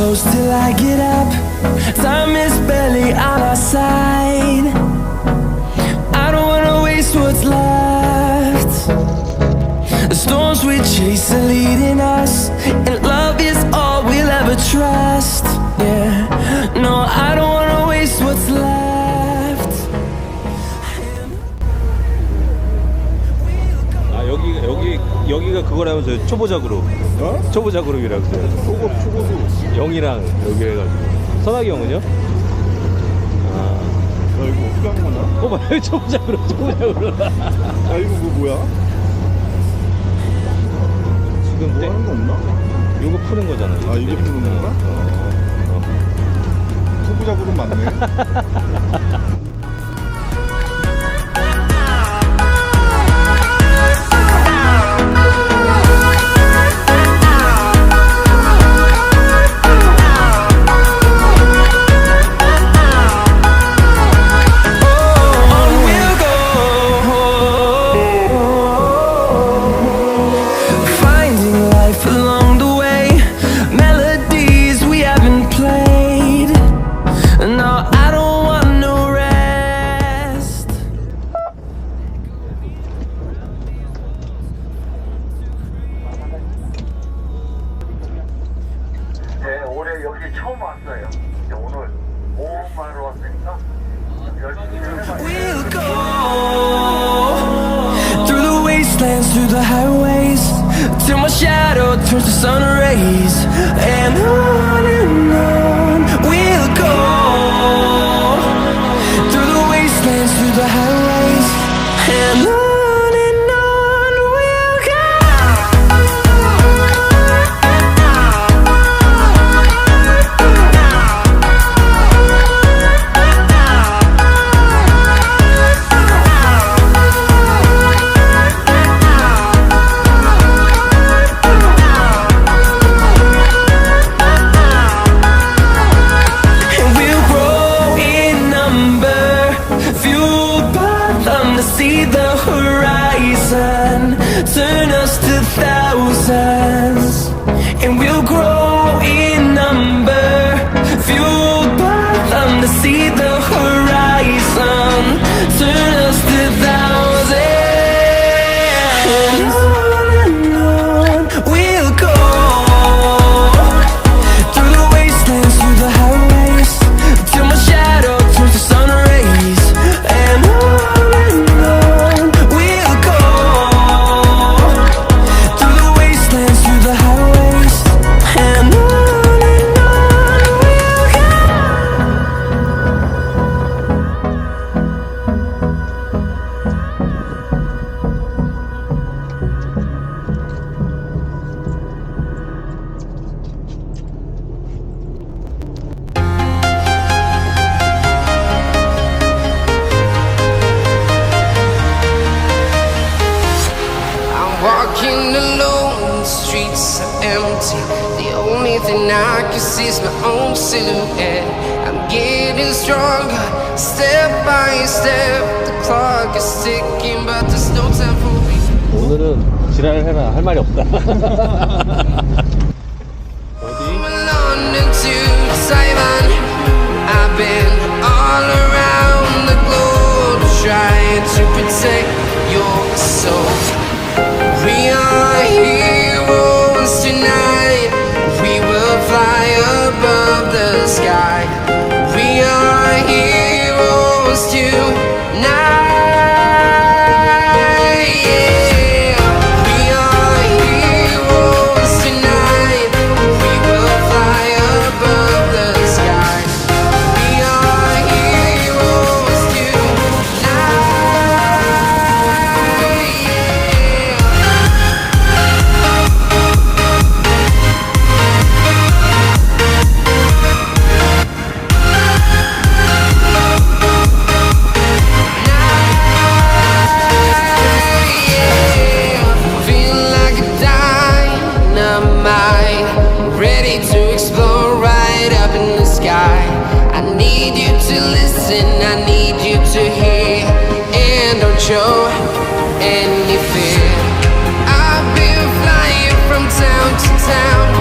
close till I get up. Time is barely on our side. I don't wanna waste what's left. The storms we chase are leading us, and love is all we'll ever trust. Yeah, no, I don't wanna waste what's left. 여기가 그거라면서요. 초보자 그룹. 어? 초보자 그룹이라면서요. 초고수. 영이랑 여기 해가지고. 선학이 형은요? 아. 야, 이거 어떻게 하는 거냐? 봐요. 초보자 그룹, 초보자 그룹. 야, 이거 뭐야? 지금 뭐 하는 거 없나? 요거 푸는 거잖아. 아, 이게 푸는 건가? 초보자 그룹 맞네. 올해 여기 처음 왔어요. 오늘 오후만으로 왔으니까 열심히 해봐요. We'll go through the wastelands, through the highways, till my shadow turns to sun rays. And on we'll go through the wastelands, through the highways, and on we'll go. See the horizon turn us to thousands, and we'll grow in number, fueled by them to see the horizon turn us to thousands. And on we'll go through the wastelands, through the highways, till my shadow turns to sun rays. And walking alone, the streets are empty. The only thing I can see is my own silhouette. I'm getting stronger, step by step. The clock is ticking, but there's no time for me. 오늘은 지랄을 해라. 할 말이 없다. From London to Taiwan, I've been all around the globe trying to protect your soul. We are heroes tonight. We will fly above the sky. We are heroes tonight. Yeah. We are heroes tonight. We will fly above the sky. We are heroes tonight. Ready to explore right up in the sky. I need you to listen, I need you to hear, and don't show any fear. I've been flying from town to town,